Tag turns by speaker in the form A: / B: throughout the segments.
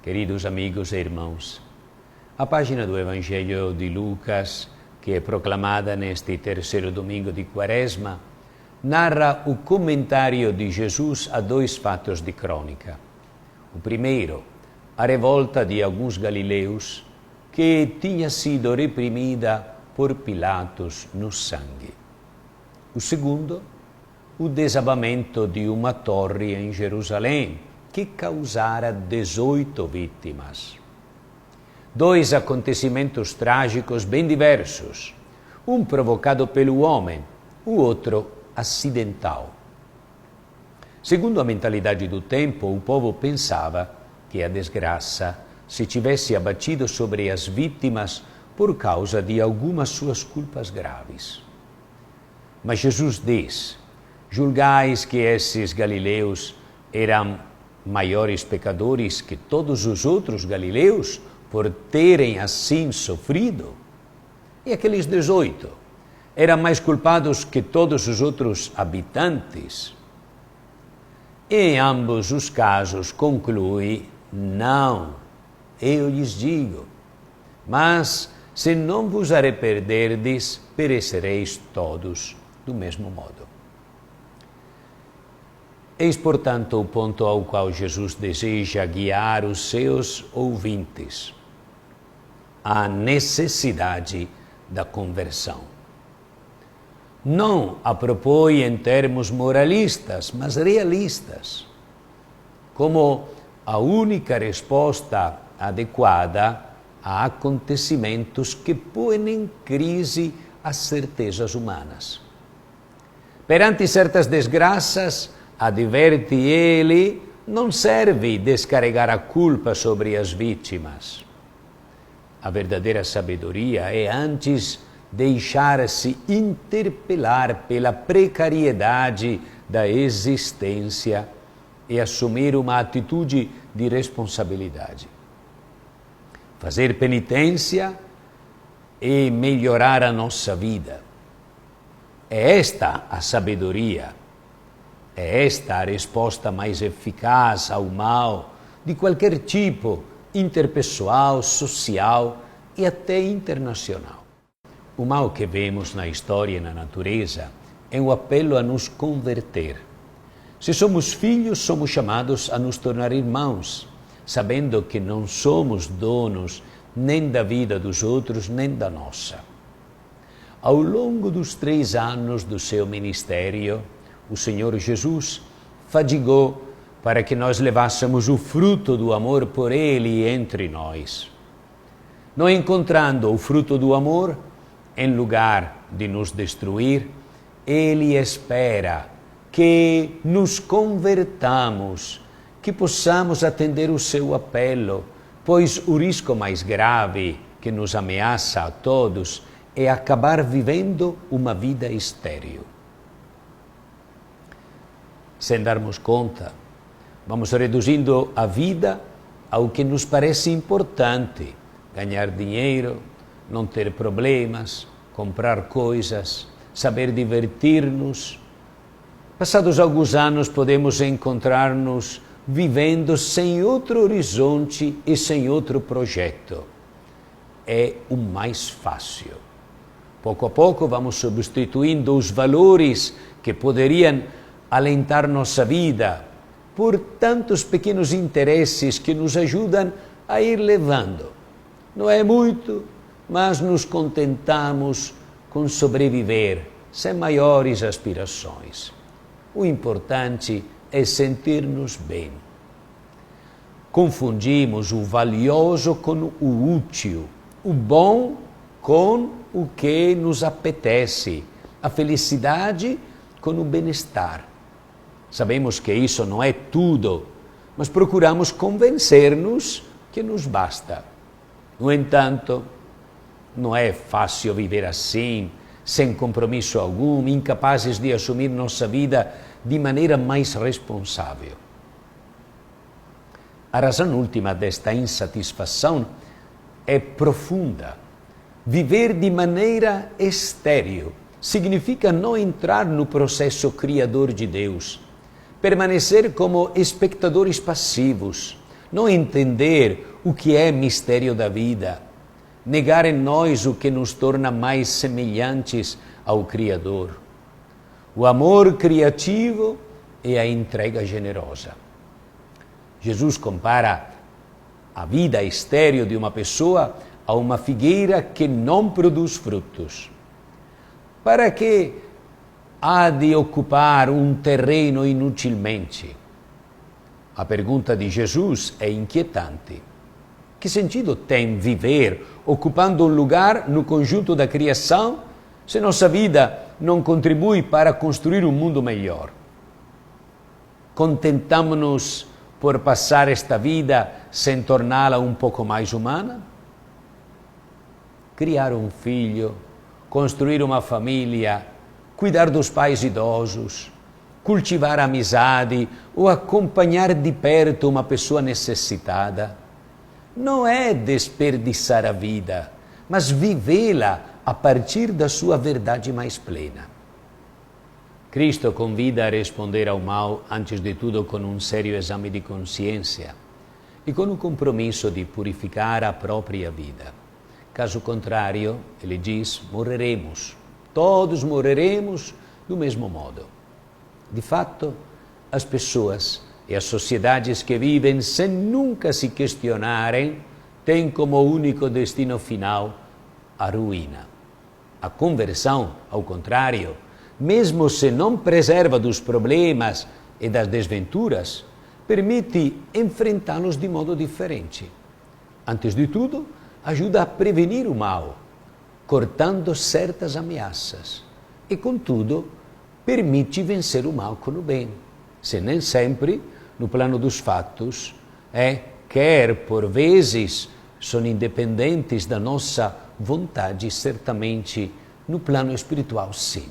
A: Queridos amigos e irmãos, a página do Evangelho de Lucas, que é proclamada neste terceiro domingo de Quaresma, narra o comentário de Jesus a dois fatos de crônica. O primeiro, a revolta de alguns galileus que tinha sido reprimida por Pilatos no sangue. O segundo, o desabamento de uma torre em Jerusalém, que causara 18 vítimas. Dois acontecimentos trágicos bem diversos, um provocado pelo homem, o outro acidental. Segundo a mentalidade do tempo, o povo pensava que a desgraça se tivesse abatido sobre as vítimas por causa de algumas suas culpas graves. Mas Jesus diz: julgais que esses galileus eram maiores pecadores que todos os outros galileus por terem assim sofrido? E aqueles 18 eram mais culpados que todos os outros habitantes? Em ambos os casos conclui: não, eu lhes digo, mas se não vos arrependerdes, perecereis todos do mesmo modo. Eis, portanto, o ponto ao qual Jesus deseja guiar os seus ouvintes: a necessidade da conversão. Não a propõe em termos moralistas, mas realistas, como a única resposta adequada a acontecimentos que põem em crise as certezas humanas. Perante certas desgraças, adverte ele, não serve descarregar a culpa sobre as vítimas. A verdadeira sabedoria é antes deixar-se interpelar pela precariedade da existência e assumir uma atitude de responsabilidade. Fazer penitência e melhorar a nossa vida. É esta a sabedoria. É esta a resposta mais eficaz ao mal de qualquer tipo, interpessoal, social e até internacional. O mal que vemos na história e na natureza é um apelo a nos converter. Se somos filhos, somos chamados a nos tornar irmãos, sabendo que não somos donos nem da vida dos outros, nem da nossa. Ao longo dos 3 anos do seu ministério, o Senhor Jesus fadigou para que nós levássemos o fruto do amor por Ele entre nós. Não encontrando o fruto do amor, em lugar de nos destruir, Ele espera que nos convertamos, que possamos atender o seu apelo, pois o risco mais grave que nos ameaça a todos é acabar vivendo uma vida estéril. Sem darmos conta, vamos reduzindo a vida ao que nos parece importante: ganhar dinheiro, não ter problemas, comprar coisas, saber divertir-nos. Passados alguns anos, podemos encontrar-nos vivendo sem outro horizonte e sem outro projeto. É o mais fácil. Pouco a pouco, vamos substituindo os valores que poderiam alentar nossa vida por tantos pequenos interesses que nos ajudam a ir levando. Não é muito, mas nos contentamos com sobreviver sem maiores aspirações. O importante é sentir-nos bem. Confundimos o valioso com o útil, o bom com o que nos apetece, a felicidade com o bem-estar. Sabemos que isso não é tudo, mas procuramos convencer-nos que nos basta. No entanto, não é fácil viver assim, sem compromisso algum, incapazes de assumir nossa vida de maneira mais responsável. A razão última desta insatisfação é profunda. Viver de maneira estéril significa não entrar no processo criador de Deus, permanecer como espectadores passivos, não entender o que é mistério da vida, negar em nós o que nos torna mais semelhantes ao Criador. O amor criativo e a entrega generosa. Jesus compara a vida estéril de uma pessoa a uma figueira que não produz frutos. Para que há de ocupar um terreno inutilmente? A pergunta de Jesus é inquietante. Que sentido tem viver ocupando um lugar no conjunto da criação se nossa vida não contribui para construir um mundo melhor? Contentamos-nos por passar esta vida sem torná-la um pouco mais humana? Criar um filho, construir uma família, cuidar dos pais idosos, cultivar a amizade ou acompanhar de perto uma pessoa necessitada, não é desperdiçar a vida, mas vivê-la a partir da sua verdade mais plena. Cristo convida a responder ao mal, antes de tudo, com um sério exame de consciência e com o compromisso de purificar a própria vida. Caso contrário, ele diz, morreremos. Todos morreremos do mesmo modo. De fato, as pessoas e as sociedades que vivem sem nunca se questionarem têm como único destino final a ruína. A conversão, ao contrário, mesmo se não preserva dos problemas e das desventuras, permite enfrentá-los de modo diferente. Antes de tudo, ajuda a prevenir o mal, cortando certas ameaças. E, contudo, permite vencer o mal com o bem, se nem sempre, no plano dos fatos, quer por vezes são independentes da nossa vontade, certamente no plano espiritual, sim.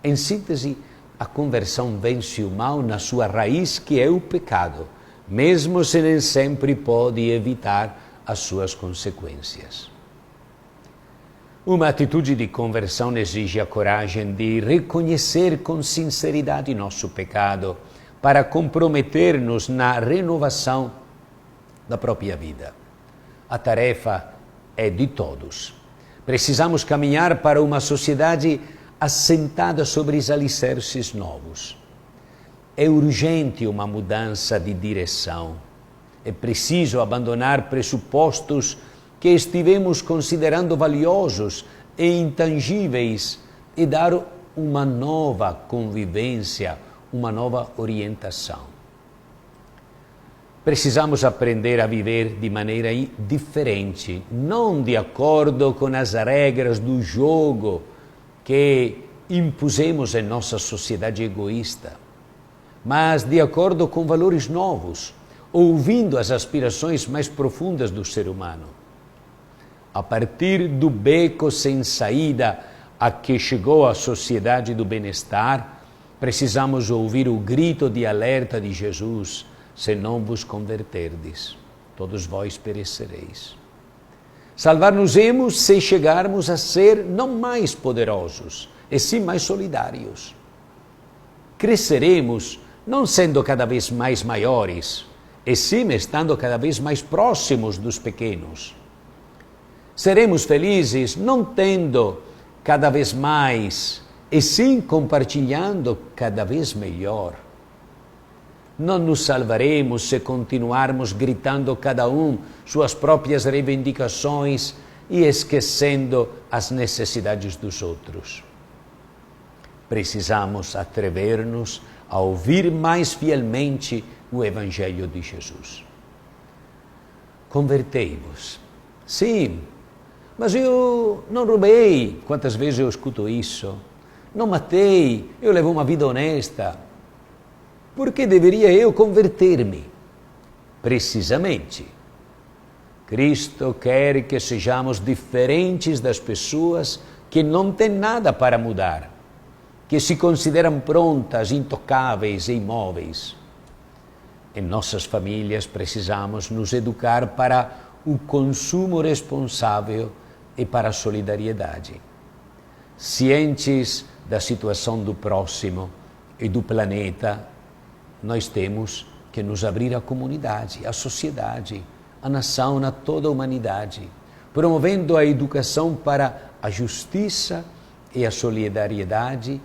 A: Em síntese, a conversão vence o mal na sua raiz, que é o pecado, mesmo se nem sempre pode evitar as suas consequências. Uma atitude de conversão exige a coragem de reconhecer com sinceridade nosso pecado para comprometer-nos na renovação da própria vida. A tarefa é de todos. Precisamos caminhar para uma sociedade assentada sobre os alicerces novos. É urgente uma mudança de direção. É preciso abandonar pressupostos que estivemos considerando valiosos e intangíveis e dar uma nova convivência, uma nova orientação. Precisamos aprender a viver de maneira diferente, não de acordo com as regras do jogo que impusemos em nossa sociedade egoísta, mas de acordo com valores novos, ouvindo as aspirações mais profundas do ser humano. A partir do beco sem saída a que chegou a sociedade do bem-estar, precisamos ouvir o grito de alerta de Jesus: se não vos converterdes, todos vós perecereis. Salvar-nos-emos se chegarmos a ser não mais poderosos, e sim mais solidários. Cresceremos não sendo cada vez mais maiores, e sim estando cada vez mais próximos dos pequenos. Seremos felizes não tendo cada vez mais, e sim compartilhando cada vez melhor. Não nos salvaremos se continuarmos gritando cada um suas próprias reivindicações e esquecendo as necessidades dos outros. Precisamos atrever-nos a ouvir mais fielmente o Evangelho de Jesus. Convertei-vos. Sim, mas eu não roubei. Quantas vezes eu escuto isso? Não matei, eu levo uma vida honesta. Por que deveria eu converter-me? Precisamente. Cristo quer que sejamos diferentes das pessoas que não têm nada para mudar, que se consideram prontas, intocáveis e imóveis. Em nossas famílias precisamos nos educar para o consumo responsável e para a solidariedade. Cientes da situação do próximo e do planeta, nós temos que nos abrir à comunidade, à sociedade, à nação, a toda a humanidade, promovendo a educação para a justiça e a solidariedade,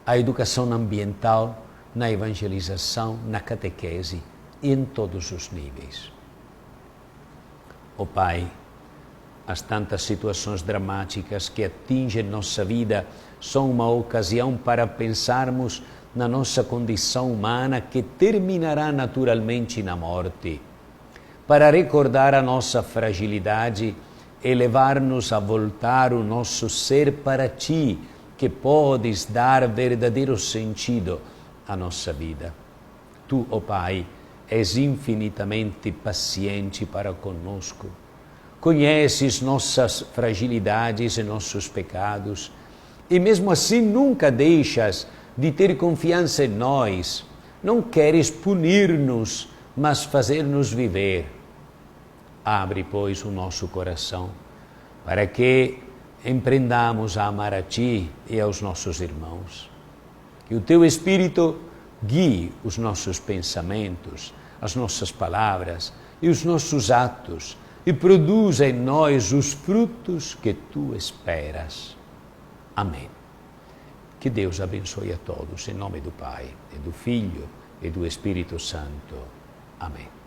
A: a educação ambiental, na evangelização, na catequese e em todos os níveis. Ó Pai, as tantas situações dramáticas que atingem nossa vida são uma ocasião para pensarmos na nossa condição humana que terminará naturalmente na morte, para recordar a nossa fragilidade e levar-nos a voltar o nosso ser para Ti, que podes dar verdadeiro sentido à nossa vida. Tu, ó Pai, és infinitamente paciente para conosco. Conheces nossas fragilidades e nossos pecados, e mesmo assim nunca deixas de ter confiança em nós. Não queres punir-nos, mas fazer-nos viver. Abre, pois, o nosso coração, para que empreendamos a amar a Ti e aos nossos irmãos. Que o Teu Espírito guie os nossos pensamentos, as nossas palavras e os nossos atos, e produza em nós os frutos que Tu esperas. Amém. Que Deus abençoe a todos, em nome do Pai, e do Filho, e do Espírito Santo. Amém.